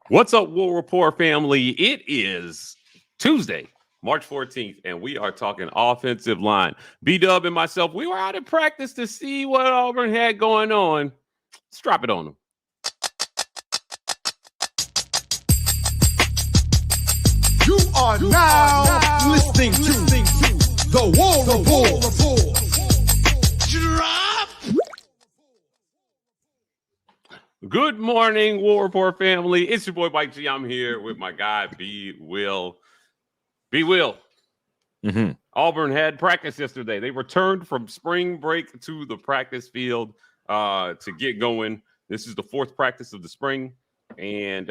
What's up, War Report family? It is Tuesday, March 14th, and we are talking offensive line. B-Dub and myself, we were out in practice to see what Auburn had going on. Let's drop it on them. You are now listening to the War Report. Drop. Good morning, War Report family. It's your boy Mike G. I'm here with my guy B Will. B Will. Auburn had practice yesterday. They returned from spring break to the practice field to get going. This is the fourth practice of the spring. And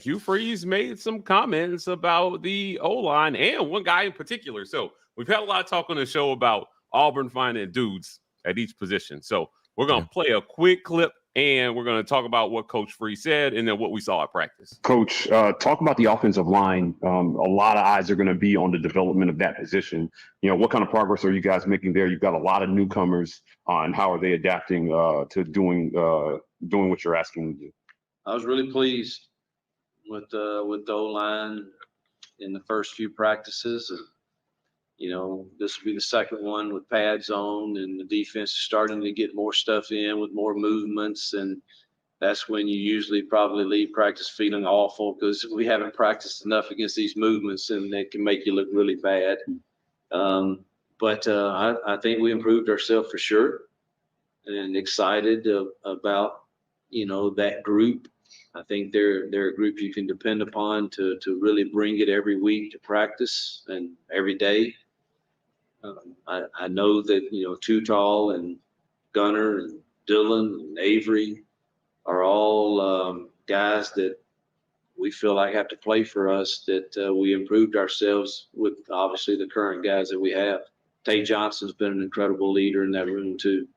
Hugh Freeze made some comments about the O-line and one guy in particular. So we've had a lot of talk on the show about Auburn finding dudes at each position. So we're going to play a quick clip and we're going to talk about what Coach Freeze said and then what we saw at practice. Coach, talk about the offensive line. A lot of eyes are going to be on the development of that position. You know, what kind of progress are you guys making there? You've got a lot of newcomers, and how are they adapting to doing what you're asking them to do? I was really pleased with the O-line in the first few practices. And, you know, this will be the second one with pads on, and the defense is starting to get more stuff in with more movements. And that's when you usually probably leave practice feeling awful because we haven't practiced enough against these movements, and they can make you look really bad. But I think we improved ourselves for sure, and excited about, you know, that group. I think they're a group you can depend upon to really bring it every week to practice and every day. I know that, you know, Too Tall and Gunner and Dylan and Avery are all guys that we feel like have to play for us, that we improved ourselves with obviously the current guys that we have. Tate Johnson's been an incredible leader in that room too.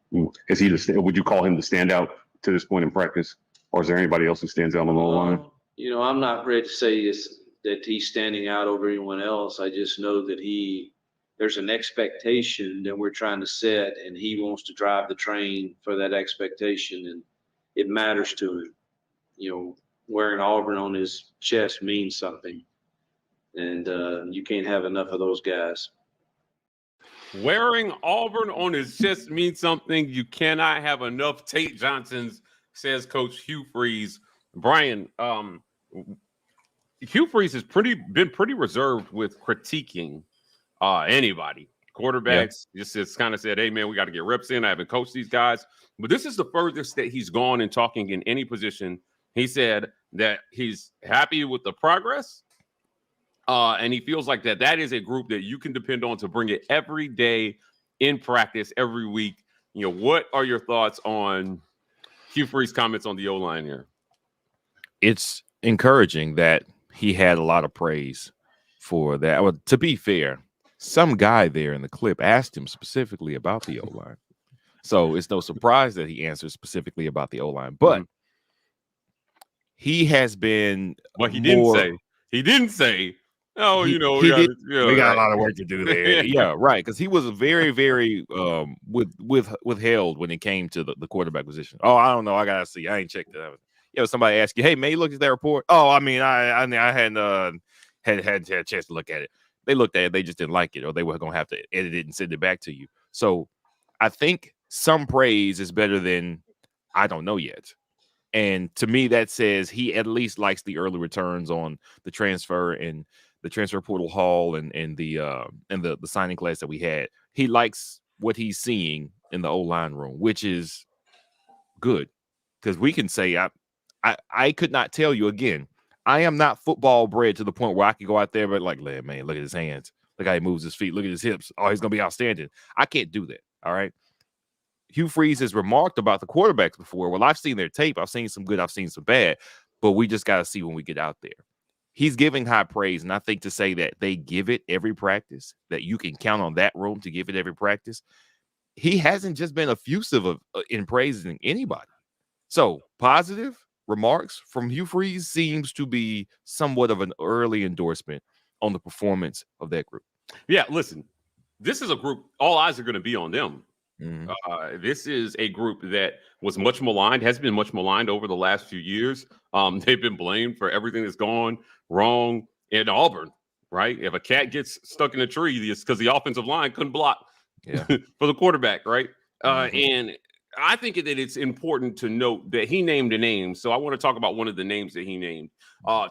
Is he would you call him the standout to this point in practice? Or is there anybody else who stands out on the line? You know, I'm not ready to say that he's standing out over anyone else. I just know that there's an expectation that we're trying to set, and he wants to drive the train for that expectation, and it matters to him. You know, wearing Auburn on his chest means something, and you can't have enough of those guys. Wearing Auburn on his chest means something. You cannot have enough Tate Johnsons, says Coach Hugh Freeze. Brian, Hugh Freeze has been pretty reserved with critiquing anybody. Quarterbacks just kind of said, hey, man, we got to get reps in. I haven't coached these guys. But this is the furthest that he's gone in talking in any position. He said that he's happy with the progress, and he feels like that is a group that you can depend on to bring it every day in practice, every week. You know, what are your thoughts on Hugh Freeze's comments on the O-line here? It's encouraging that he had a lot of praise for that. Well, to be fair, some guy there in the clip asked him specifically about the O-line. So it's no surprise that he answered specifically about the O-line. But he has been he didn't say, oh, you know, we got a lot of work to do there. Yeah, right. Because he was very, very withheld when it came to the quarterback position. Oh, I don't know. I gotta see. I ain't checked it out. You know, somebody asked you, hey, man, you looked at that report? Oh, I mean, I hadn't had a chance to look at it. They looked at it, they just didn't like it, or they were gonna have to edit it and send it back to you. So I think some praise is better than I don't know yet. And to me, that says he at least likes the early returns on the transfer and the transfer portal haul and the signing class that we had. He likes what he's seeing in the O-line room, which is good, because we can say I could not tell you again. I am not football bred to the point where I can go out there but like, man, look at his hands, look how he moves his feet, look at his hips. Oh, he's gonna be outstanding. I can't do that. All right. Hugh Freeze has remarked about the quarterbacks before. Well, I've seen their tape. I've seen some good. I've seen some bad. But we just got to see when we get out there. He's giving high praise, and I think to say that they give it every practice, that you can count on that room to give it every practice, he hasn't just been effusive in praising anybody. So positive remarks from Hugh Freeze seems to be somewhat of an early endorsement on the performance of that group. Yeah, listen, this is a group, all eyes are going to be on them Mhm. This is a group that was much maligned, has been much maligned over the last few years. They've been blamed for everything that's gone wrong in Auburn, right? If a cat gets stuck in a tree, it's because the offensive line couldn't block Yeah. for the quarterback, right? Mhm. And I think that it's important to note that he named a name. So I want to talk about one of the names that he named,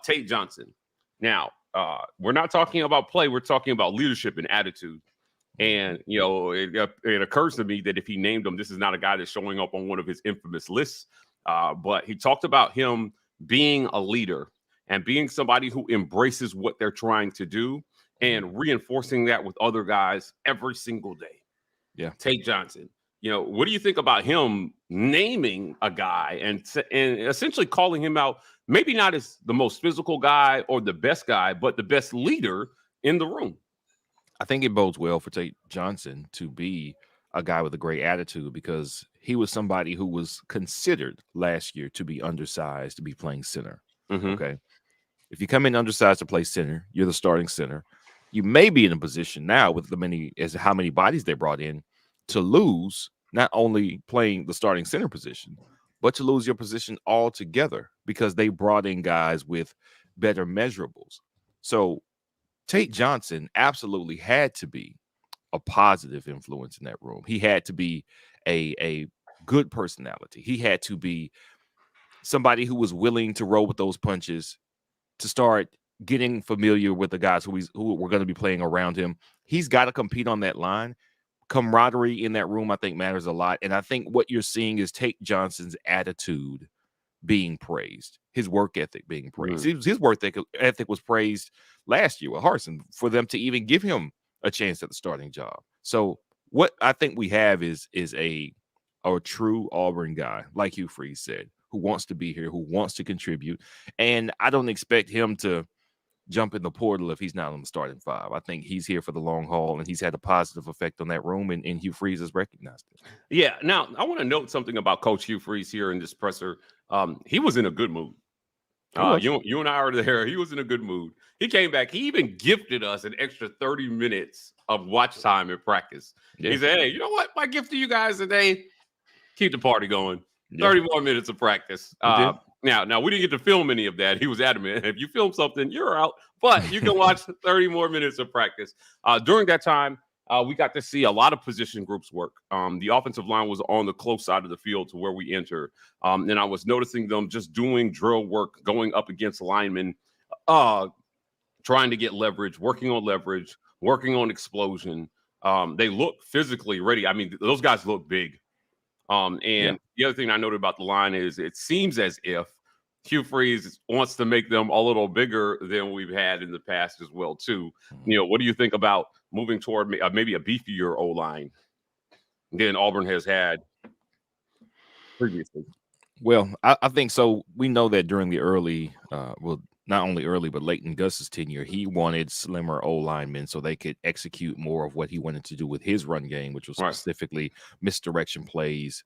Tate Johnson. Now, we're not talking about play. We're talking about leadership and attitude. And, you know, it occurs to me that if he named him, this is not a guy that's showing up on one of his infamous lists. But he talked about him being a leader and being somebody who embraces what they're trying to do and reinforcing that with other guys every single day. Yeah. Tate Johnson. You know, what do you think about him naming a guy and essentially calling him out, maybe not as the most physical guy or the best guy, but the best leader in the room? I think it bodes well for Tate Johnson to be a guy with a great attitude because he was somebody who was considered last year to be undersized to be playing center. Mhm. Okay. If you come in undersized to play center, you're the starting center. You may be in a position now with how many bodies they brought in to lose not only playing the starting center position, but to lose your position altogether because they brought in guys with better measurables. So Tate Johnson absolutely had to be a positive influence in that room. He had to be a good personality. He had to be somebody who was willing to roll with those punches, to start getting familiar with the guys who were going to be playing around him. He's got to compete on that line. Camaraderie in that room, I think, matters a lot. And I think what you're seeing is Tate Johnson's attitude being praised, his work ethic being praised. His work ethic was praised last year with Harsin for them to even give him a chance at the starting job. So what I think we have is a true Auburn guy, like Hugh Freeze said, who wants to be here, who wants to contribute. And I don't expect him to jump in the portal if he's not on the starting five. I think he's here for the long haul, and he's had a positive effect on that room, and Hugh Freeze has recognized it. Yeah. Now, I want to note something about Coach Hugh Freeze here in this presser. He was in a good mood. You and I are there. He was in a good mood. He came back. He even gifted us an extra 30 minutes of watch time in practice. Yeah. He said, hey, you know what? My gift to you guys today, keep the party going. 30 more minutes of practice. Now we didn't get to film any of that. He was adamant. If you film something, you're out. But you can watch 30 more minutes of practice. During that time, we got to see a lot of position groups work. The offensive line was on the close side of the field to where we entered. And I was noticing them just doing drill work, going up against linemen, trying to get leverage, working on explosion. They look physically ready. I mean, those guys look big. The other thing I noted about the line is it seems as if Hugh Freeze wants to make them a little bigger than we've had in the past as well, too. You know, what do you think about moving toward maybe a beefier O-line than Auburn has had previously? Well, I think so. We know that during the early, not only early, but late in Gus's tenure, he wanted slimmer O-linemen so they could execute more of what he wanted to do with his run game, which was specifically misdirection plays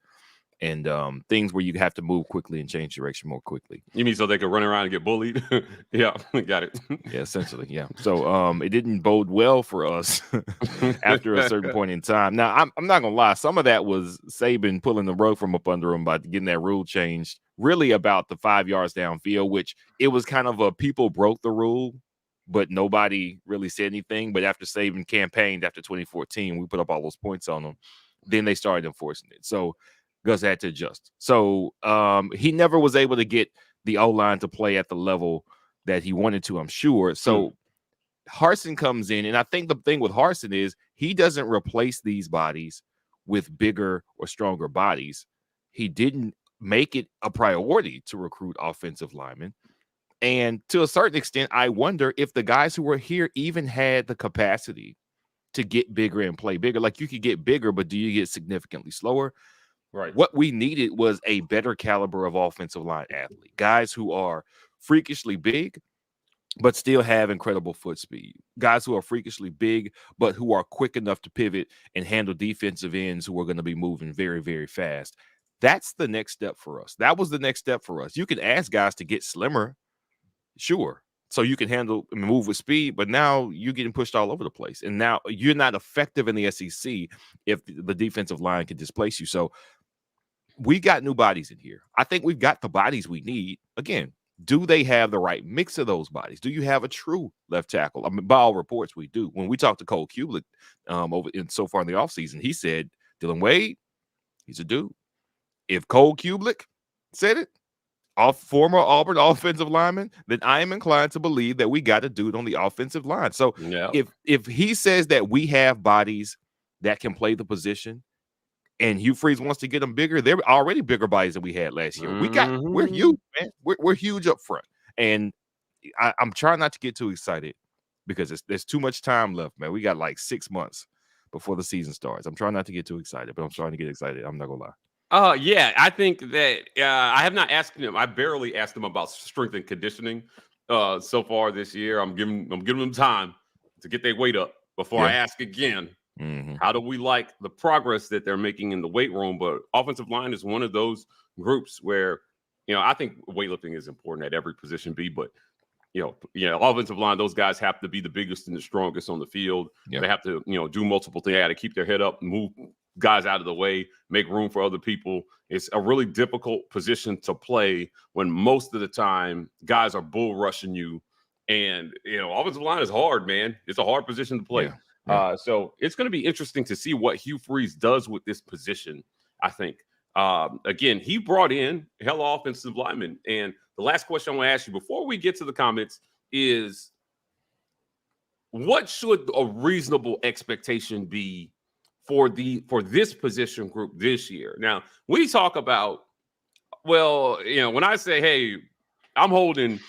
and things where you have to move quickly and change direction more quickly. You mean so they could run around and get bullied? Yeah, got it. Yeah, essentially, yeah. So it didn't bode well for us after a certain point in time. Now, I'm not going to lie. Some of that was Saban pulling the rug from up under him by getting that rule changed, really about the 5 yards downfield, which it was kind of a people broke the rule, but nobody really said anything. But after Saban campaigned after 2014, we put up all those points on them. Then they started enforcing it. So Gus had to adjust. So he never was able to get the O-line to play at the level that he wanted to, I'm sure. So Harsin comes in, and I think the thing with Harsin is he doesn't replace these bodies with bigger or stronger bodies. He didn't make it a priority to recruit offensive linemen. And to a certain extent, I wonder if the guys who were here even had the capacity to get bigger and play bigger. Like, you could get bigger, but do you get significantly slower? Right. What we needed was a better caliber of offensive line athlete, guys who are freakishly big, but still have incredible foot speed, guys who are freakishly big, but who are quick enough to pivot and handle defensive ends who are going to be moving very, very fast. That's the next step for us. That was the next step for us. You can ask guys to get slimmer, sure, so you can handle and move with speed. But now you're getting pushed all over the place, and now you're not effective in the SEC if the defensive line can displace you. So we got new bodies in here. I think we've got the bodies we need. Again, do they have the right mix of those bodies? Do you have a true left tackle? I mean, by all reports, we do. When we talked to Cole Kubelik so far in the offseason, he said Dylan Wade, he's a dude. If Cole Kubelik said it, former Auburn offensive lineman, then I am inclined to believe that we got a dude on the offensive line. So if he says that we have bodies that can play the position, and Hugh Freeze wants to get them bigger, they're already bigger bodies than we had last year. We're huge, man. We're huge up front. And I'm trying not to get too excited because there's too much time left, man. We got like 6 months before the season starts. I'm trying not to get too excited, but I'm trying to get excited. I'm not gonna lie. Yeah, I think that I have not asked him. I barely asked him about strength and conditioning so far this year. I'm giving them time to get their weight up before I ask again. Mm-hmm. How do we like the progress that they're making in the weight room? But offensive line is one of those groups where, I think weightlifting is important at every position B, but offensive line, those guys have to be the biggest and the strongest on the field. They have to, do multiple things. They got to keep their head up, move guys out of the way, make room for other people. It's a really difficult position to play when most of the time guys are bull rushing you. And, offensive line is hard, man. It's a hard position to play. So it's going to be interesting to see what Hugh Freeze does with this position, I think. Again, he brought in hella offensive linemen. And the last question I want to ask you before we get to the comments is, what should a reasonable expectation be for this position group this year? Now, we talk about, when I say, hey, I'm holding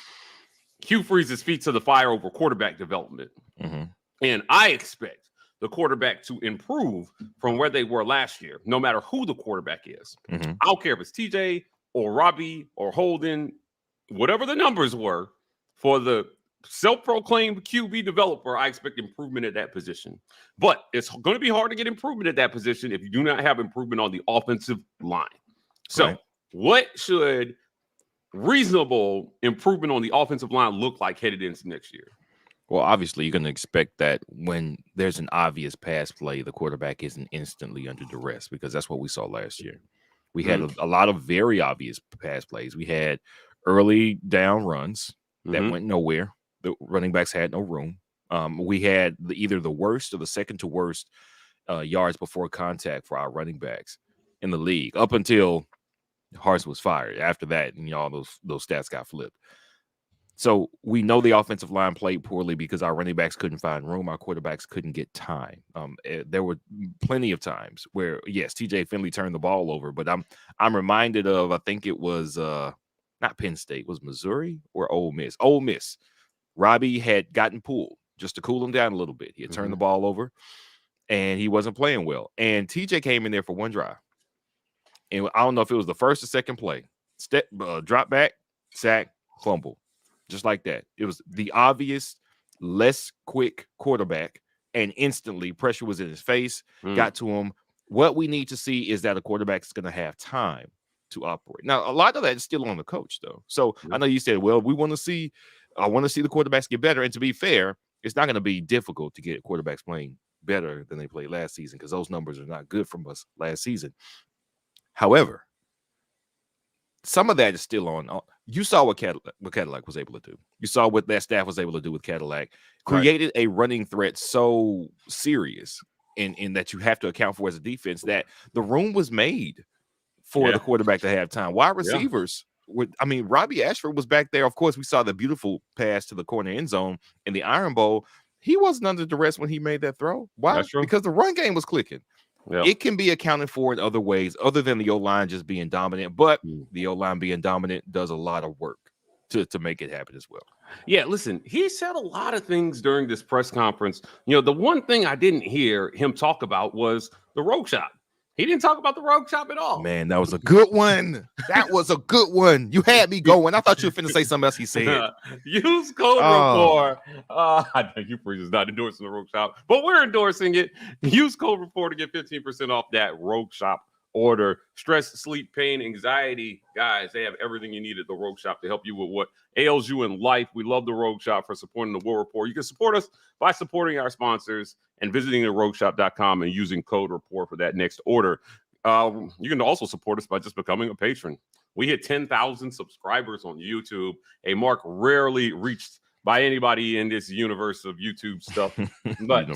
Hugh Freeze's feet to the fire over quarterback development. Mm-hmm. And I expect the quarterback to improve from where they were last year, no matter who the quarterback is. Mm-hmm. I don't care if it's TJ or Robbie or Holden, whatever the numbers were for the self-proclaimed QB developer, I expect improvement at that position. But it's going to be hard to get improvement at that position if you do not have improvement on the offensive line. So what should reasonable improvement on the offensive line look like headed into next year? Well, obviously, you're going to expect that when there's an obvious pass play, the quarterback isn't instantly under duress, because that's what we saw last year. We had a lot of very obvious pass plays. We had early down runs that went nowhere. The running backs had no room. We had either the worst or the second to worst yards before contact for our running backs in the league up until Hars was fired. After that, all those stats got flipped. So we know the offensive line played poorly because our running backs couldn't find room. Our quarterbacks couldn't get time. There were plenty of times where, yes, TJ Finley turned the ball over, but I'm reminded of, I think it was not Penn State, was Missouri or Ole Miss? Ole Miss. Robbie had gotten pulled just to cool him down a little bit. He had turned the ball over, and he wasn't playing well. And TJ came in there for one drive. And I don't know if it was the first or second play. Drop back, sack, fumble. Just like that. It was the obvious, less quick quarterback, and instantly pressure was in his face, got to him. What we need to see is that a quarterback is going to have time to operate. Now, a lot of that is still on the coach, though. So I know you said, well, I want to see the quarterbacks get better. And to be fair, it's not going to be difficult to get quarterbacks playing better than they played last season, because those numbers are not good from us last season. However, some of that is still on. You saw what Cadillac was able to do. You saw what that staff was able to do with Cadillac. Created a running threat so serious in that you have to account for as a defense that the room was made for the quarterback to have time. Wide receivers, Robbie Ashford was back there. Of course, we saw the beautiful pass to the corner end zone in the Iron Bowl. He wasn't under duress when he made that throw. Why? Because the run game was clicking. Yeah. It can be accounted for in other ways other than the O-line just being dominant, but the O-line being dominant does a lot of work to make it happen as well. Yeah, listen, he said a lot of things during this press conference. The one thing I didn't hear him talk about was the rogue shop. He didn't talk about the rogue shop at all. Man, that was a good one. That was a good one. You had me going. I thought you were finna say something else he said. Use code REPORT. I think you Freeze is not endorsing the rogue shop, but we're endorsing it. Use code REPORT to get 15% off that rogue shop order. Stress, sleep, pain, anxiety, guys, they have everything you need at the Rogue Shop to help you with what ails you in life. We love the Rogue Shop for supporting the War Report. You can support us by supporting our sponsors and visiting therogueshop.com and using code REPORT for that next order. You can also support us by just becoming a patron. We hit 10,000 subscribers on YouTube, a mark rarely reached by anybody in this universe of YouTube stuff. But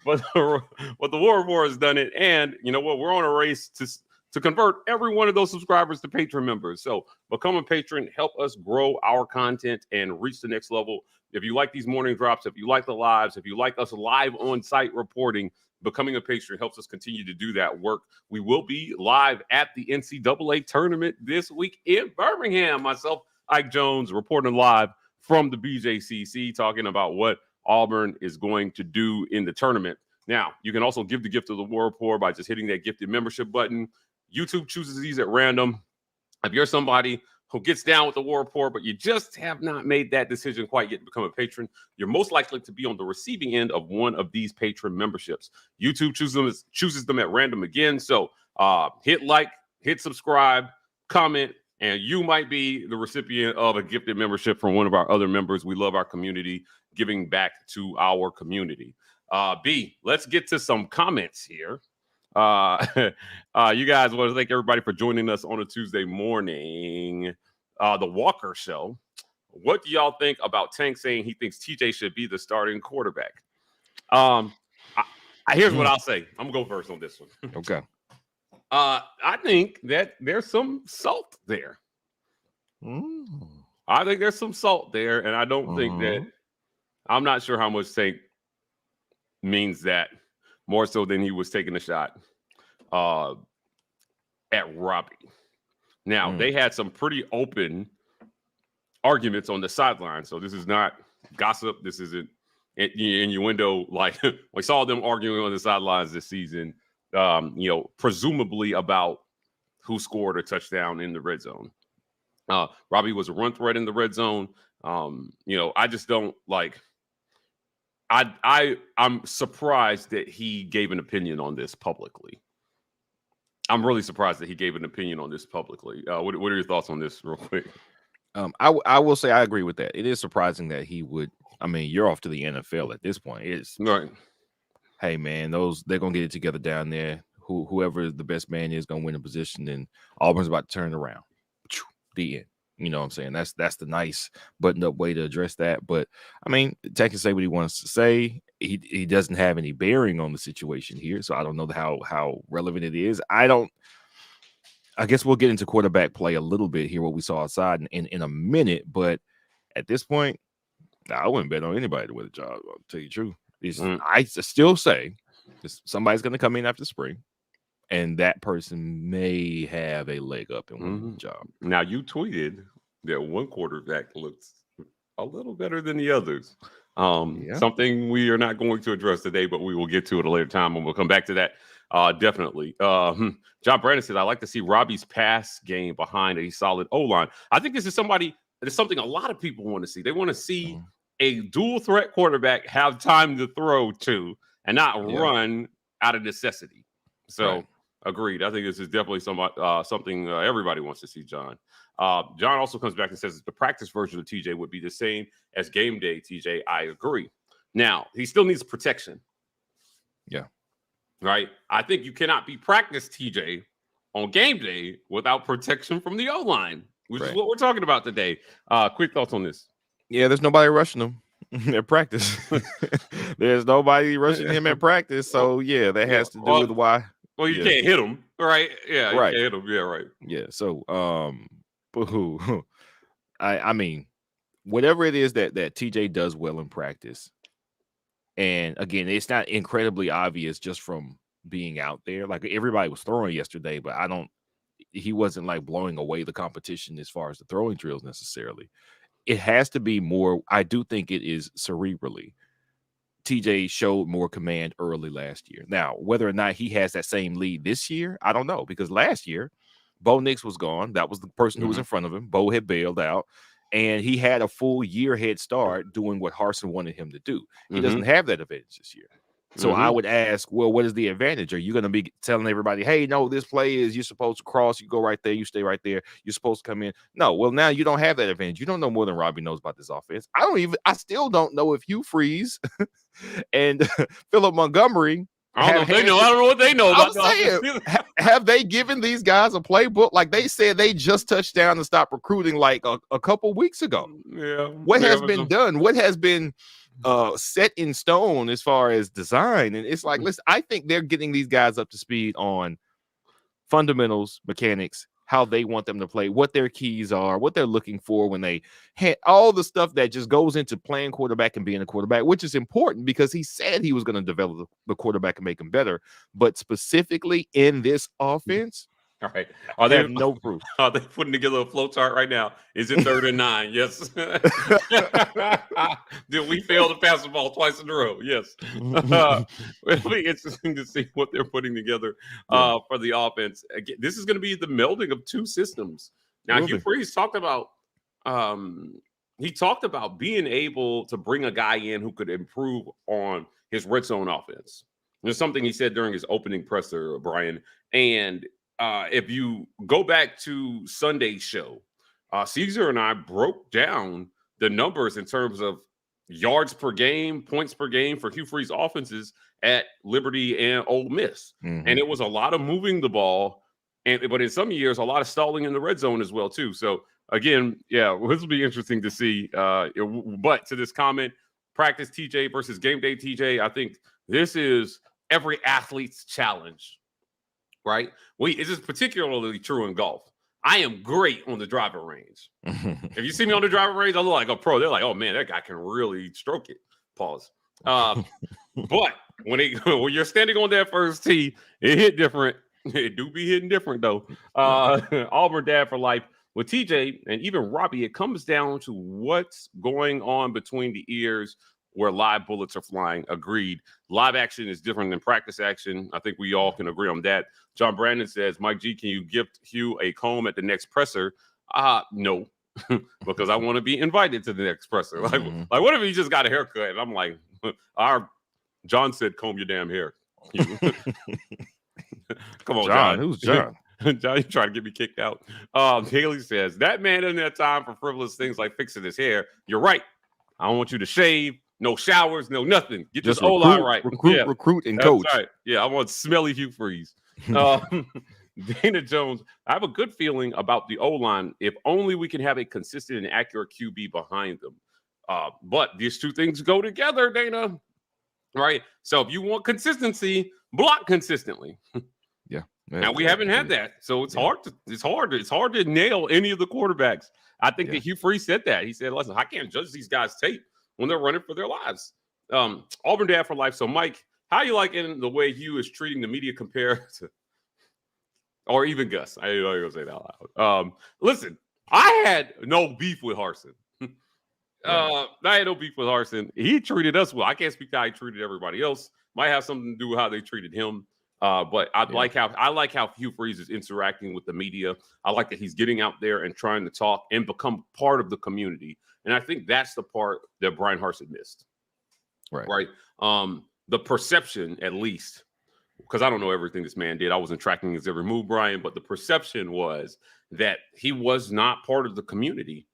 but the War Report has done it. And you know what? We're on a race to convert every one of those subscribers to patron members. So become a patron, help us grow our content and reach the next level. If you like these morning drops, if you like the lives, if you like us live on site reporting, becoming a patron helps us continue to do that work. We will be live at the NCAA tournament this week in Birmingham. Myself, Ike Jones, reporting live from the BJCC, talking about what Auburn is going to do in the tournament. Now, you can also give the gift of the War Report by just hitting that gifted membership button. YouTube chooses these at random. If you're somebody who gets down with the War Report, but you just have not made that decision quite yet to become a patron, you're most likely to be on the receiving end of one of these patron memberships. YouTube chooses them at random again. So hit like, hit subscribe, comment, and you might be the recipient of a gifted membership from one of our other members. We love our community, giving back to our community. B, let's get to some comments here. You guys, want to thank everybody for joining us on a Tuesday morning. The Walker Show. What do y'all think about Tank saying he thinks TJ should be the starting quarterback? Here's what I'll say. I'm gonna go first on this one. Okay. I think that there's some salt there. I think there's some salt there, and I don't think that. I'm not sure how much Tank means that, more so than he was taking a shot at Robbie. Now, they had some pretty open arguments on the sideline, so this is not gossip. This isn't innuendo. Like, we saw them arguing on the sidelines this season, presumably about who scored a touchdown in the red zone. Robbie was a run threat in the red zone. I just don't like. I'm surprised that he gave an opinion on this publicly. I'm really surprised that he gave an opinion on this publicly. What are your thoughts on this, real quick? I will say I agree with that. It is surprising that he would. I mean, you're off to the NFL at this point. It's right. Hey, man, they're gonna get it together down there. Whoever the best man is gonna win a position, and Auburn's about to turn it around. The end. You know what I'm saying? That's the nice buttoned-up way to address that. But I mean, Tank can say what he wants to say. He doesn't have any bearing on the situation here, so I don't know how relevant it is. I guess we'll get into quarterback play a little bit here, what we saw outside in a minute. But at this point, I wouldn't bet on anybody to win the job. I'll tell you the truth. I still say somebody's going to come in after spring, and that person may have a leg up and win the job. Now, you tweeted that one quarterback looks a little better than the others. Something we are not going to address today, but we will get to it a later time, and we'll come back to that. Definitely. John Brandon said, I like to see Robbie's pass game behind a solid O-line. I think this is something a lot of people want to see. They want to see a dual threat quarterback have time to throw to and not run out of necessity. So agreed. I think this is definitely something everybody wants to see, John. John also comes back and says the practice version of TJ would be the same as game day, TJ. I agree. Now, he still needs protection. Yeah. Right? I think you cannot be practice TJ on game day without protection from the O-line, which is what we're talking about today. Quick thoughts on this. Yeah, there's nobody rushing him at practice. There's nobody rushing him at practice. So, yeah, that has to do with why. Well, you can't hit him, right? Yeah, right. You can't hit him. Yeah, right. Yeah, so, I mean, whatever it is that TJ does well in practice, and again, it's not incredibly obvious just from being out there. Like, everybody was throwing yesterday, but he wasn't like blowing away the competition as far as the throwing drills necessarily. It has to be more. I do think it is cerebrally. TJ showed more command early last year. Now, whether or not he has that same lead this year, I don't know, because last year, Bo Nix was gone. That was the person who was in front of him. Bo had bailed out, and he had a full year head start doing what Harsin wanted him to do. He doesn't have that advantage this year. So I would ask, well, what is the advantage? Are you going to be telling everybody, hey, no, this play is you're supposed to cross, you go right there, you stay right there, you're supposed to come in? No, well, now you don't have that advantage. You don't know more than Robbie knows about this offense. I still don't know if Hugh Freeze and Philip Montgomery. I don't know what they know about the offense. Have they given these guys a playbook? Like they said, they just touched down and stopped recruiting like a couple weeks ago. Yeah. What has been done? What has been set in stone as far as design? And it's like, listen, I think they're getting these guys up to speed on fundamentals, mechanics, how they want them to play, what their keys are, what they're looking for when they had all the stuff that just goes into playing quarterback and being a quarterback, which is important because he said he was going to develop the quarterback and make him better. But specifically in this offense, all right. They have no proof. Are they putting together a flow chart right now? Is it 3rd and 9? Yes. Did we fail to pass the ball twice in a row? Yes. It'll be interesting to see what they're putting together for the offense. Again, this is going to be the melding of two systems. Now, Hugh Freeze talked about being able to bring a guy in who could improve on his red zone offense. There's something he said during his opening presser, Brian, and if you go back to Sunday's show, Caesar and I broke down the numbers in terms of yards per game, points per game for Hugh Freeze offenses at Liberty and Ole Miss. And it was a lot of moving the ball, but in some years, a lot of stalling in the red zone as well, too. So, again, this will be interesting to see. But to this comment, practice TJ versus game day TJ, I think this is every athlete's challenge. Right? This is particularly true in golf. I am great on the driving range. If you see me on the driving range, I look like a pro. They're like, oh, man, that guy can really stroke it. Pause. But when you're standing on that first tee, it hit different. It do be hitting different, though. Auburn dad for life. With TJ and even Robbie, it comes down to what's going on between the ears where live bullets are flying. Agreed. Live action is different than practice action. I think we all can agree on that. John Brandon says, Mike G, can you gift Hugh a comb at the next presser? No, because I want to be invited to the next presser. Like, what if he just got a haircut? And I'm like, John said, comb your damn hair. Come on, John. Who's John? John, you trying to get me kicked out. Haley says, that man doesn't have time for frivolous things like fixing his hair. You're right. I don't want you to shave. No showers, no nothing. Get just this O-line right. Recruit, and coach. Right. Yeah, I want smelly Hugh Freeze. Dana Jones, I have a good feeling about the O-line if only we can have a consistent and accurate QB behind them. But these two things go together, Dana. Right? So if you want consistency, block consistently. Now we haven't had that. So it's hard to nail any of the quarterbacks. I think that Hugh Freeze said that. He said, listen, I can't judge these guys' tape when they're running for their lives. Auburn dad for life. So, Mike, how you liking the way Hugh is treating the media compared to, or even Gus? I didn't know you were going to say that out loud. Listen, I had no beef with Harsin. I had no beef with Harsin. He treated us well. I can't speak to how he treated everybody else. Might have something to do with how they treated him. But I like how Hugh Freeze is interacting with the media. I like that he's getting out there and trying to talk and become part of the community. And I think that's the part that Brian Harsin missed. Right. The perception, at least, because I don't know everything this man did. I wasn't tracking his every move, Brian, but the perception was that he was not part of the community.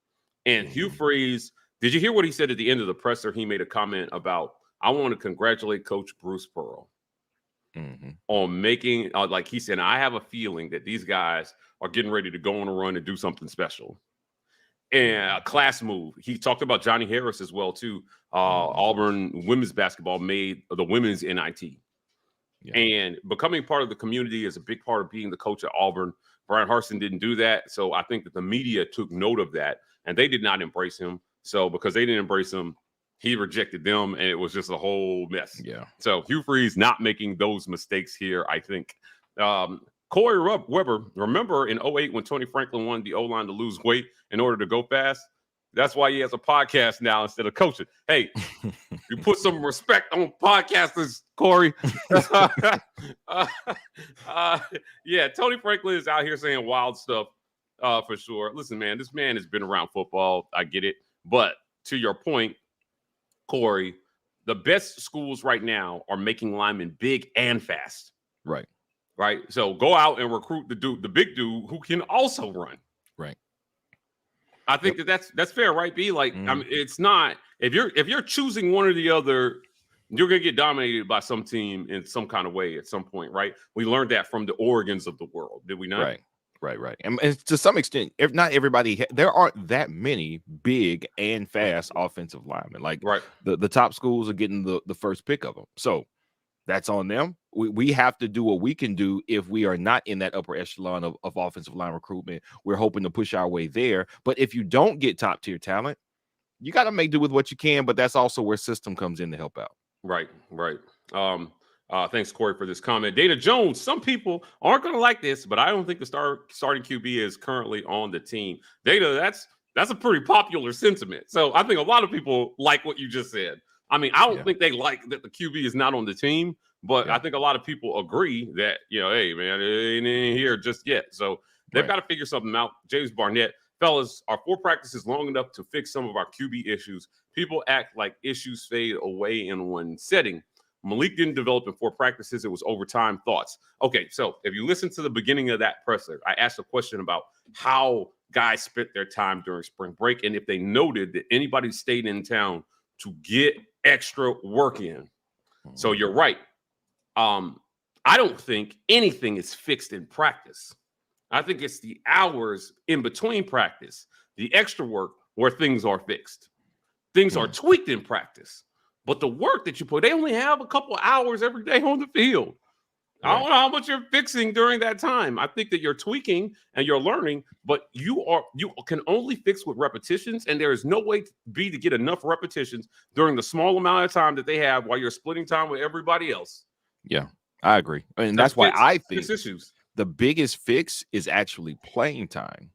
And Hugh Freeze, did you hear what he said at the end of the presser? He made a comment about, I want to congratulate Coach Bruce Pearl on making, like he said, I have a feeling that these guys are getting ready to go on a run and do something special. And a class move. He talked about Johnny Harris as well, too. Auburn women's basketball made the women's NIT. And becoming part of the community is a big part of being the coach at Auburn. Brian Harsin didn't do that. So I think that the media took note of that, and they did not embrace him. So because they didn't embrace him, he rejected them, and it was just a whole mess. So Hugh Freeze not making those mistakes here, I think. Corey Weber, remember in 2008 when Tony Franklin wanted the O-line to lose weight in order to go fast? That's why he has a podcast now instead of coaching. Hey, you put some respect on podcasters, Corey. Tony Franklin is out here saying wild stuff for sure. Listen, man, this man has been around football. I get it. But to your point, Corey, the best schools right now are making linemen big and fast. Right. Right. So go out and recruit the big dude who can also run. Right. I think that's fair, right? B, like, I mean, it's not, if you're choosing one or the other, you're gonna get dominated by some team in some kind of way at some point, right? We learned that from the Oregons of the world, did we not? Right. And to some extent, if not everybody, there aren't that many big and fast offensive linemen. Like, the top schools are getting the first pick of them. So that's on them. We have to do what we can do if we are not in that upper echelon of offensive line recruitment. We're hoping to push our way there. But if you don't get top tier talent, you got to make do with what you can. But that's also where system comes in to help out. Right. Thanks, Corey, for this comment. Data Jones, some people aren't going to like this, but I don't think the starting QB is currently on the team. Data, that's a pretty popular sentiment. So I think a lot of people like what you just said. I mean, I don't think they like that the QB is not on the team, but I think a lot of people agree that, hey, man, it ain't in here just yet. So they've got to figure something out. James Barnett, fellas, are 4 practices long enough to fix some of our QB issues? People act like issues fade away in one setting. Malik didn't develop in 4 practices. It was overtime. Thoughts? Okay, so if you listen to the beginning of that presser, I asked a question about how guys spent their time during spring break and if they noted that anybody stayed in town to get extra work in. So you're right. I don't think anything is fixed in practice. I think it's the hours in between practice, the extra work where things are fixed. Things are tweaked in practice. But the work that you put, they only have a couple hours every day on the field. I don't know how much you're fixing during that time. I think that you're tweaking and you're learning, but you can only fix with repetitions, and there is no way to get enough repetitions during the small amount of time that they have while you're splitting time with everybody else. Yeah, I agree. And that's why I think the biggest fix is actually playing time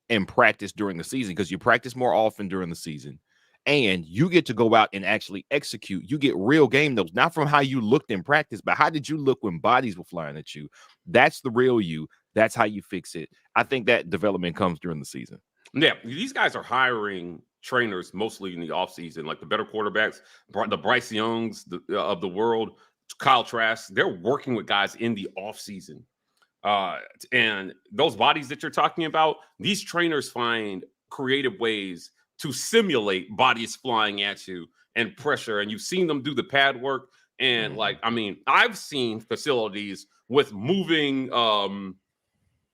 and practice during the season, because you practice more often during the season. And you get to go out and actually execute. You get real game notes, not from how you looked in practice, but how did you look when bodies were flying at you? That's the real you. That's how you fix it. I think that development comes during the season. Yeah, these guys are hiring trainers mostly in the offseason, like the better quarterbacks, the Bryce Youngs of the world, Kyle Trask. They're working with guys in the offseason. And those bodies that you're talking about, these trainers find creative ways to simulate bodies flying at you and pressure. And you've seen them do the pad work. And I've seen facilities with moving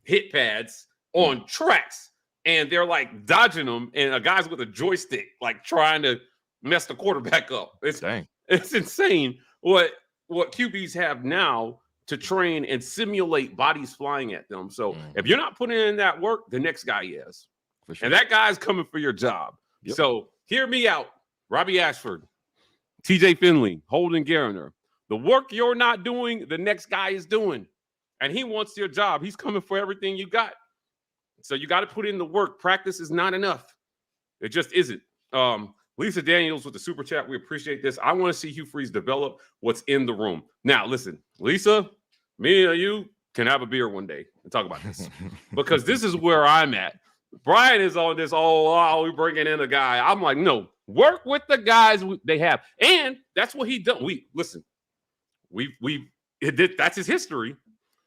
hit pads on tracks, and they're like dodging them, and a guy's with a joystick, like trying to mess the quarterback up. It's insane what QBs have now to train and simulate bodies flying at them. So if you're not putting in that work, the next guy is. Sure. And that guy's coming for your job. Yep. So hear me out. Robbie Ashford, TJ Finley, Holden Garner. The work you're not doing, the next guy is doing. And he wants your job. He's coming for everything you got. So you got to put in the work. Practice is not enough. It just isn't. Lisa Daniels with the super chat. We appreciate this. I want to see Hugh Freeze develop what's in the room. Now, listen, Lisa, me and you can have a beer one day and talk about this, because this is where I'm at. Brian is on this, we're bringing in a guy. I'm like, no, work with the guys they have. And that's what he done. That's his history.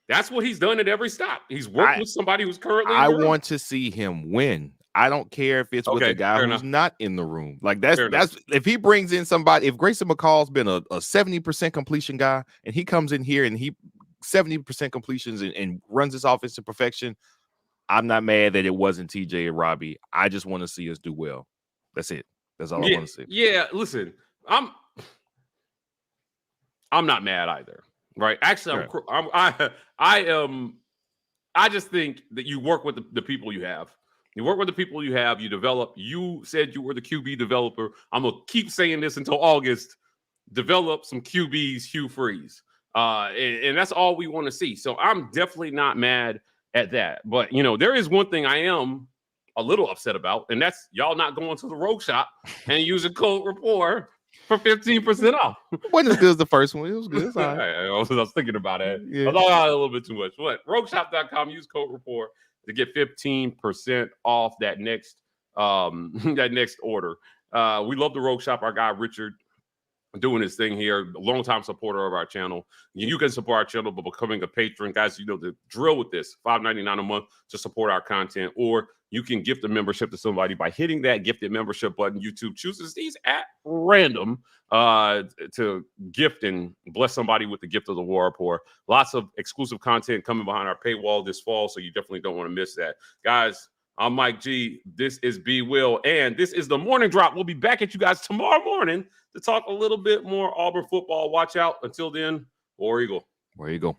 That's what he's done at every stop. He's worked with somebody who's currently in the room. Want to see him win. I don't care if it's with a guy who's not in the room. Like that's if he brings in somebody, if Grayson McCall's been a 70% completion guy and he comes in here and he 70% completions and runs this offense to perfection, I'm not mad that it wasn't TJ and Robbie. I just want to see us do well. That's it. That's all I want to see. Yeah, listen, I'm not mad either. Right? Actually, I just think that you work with the people you have. You work with the people you have. You develop. You said you were the QB developer. I'm gonna keep saying this until August. Develop some QBs, Hugh Freeze, and that's all we want to see. So I'm definitely not mad at that. But there is one thing I am a little upset about, and that's y'all not going to the Rogue Shop and using code rapport for 15% off. Wasn't as good as the first one. It was good. I was thinking about it. Yeah. I thought I had a little bit too much. What? RogueShop.com. Use code rapport to get 15% off that next order. We love the Rogue Shop. Our guy Richard doing his thing here, a longtime supporter of our channel. You can support our channel by becoming a patron. Guys, you know the drill with this, $5.99 a month to support our content, or you can gift a membership to somebody by hitting that gifted membership button. YouTube chooses these at random to gift and bless somebody with the gift of the War Report. Lots of exclusive content coming behind our paywall this fall, so you definitely don't want to miss that. Guys, I'm Mike G. This is B. Will, and this is the Morning Drop. We'll be back at you guys tomorrow morning to talk a little bit more Auburn football. Watch out. Until then, War Eagle. Where you go.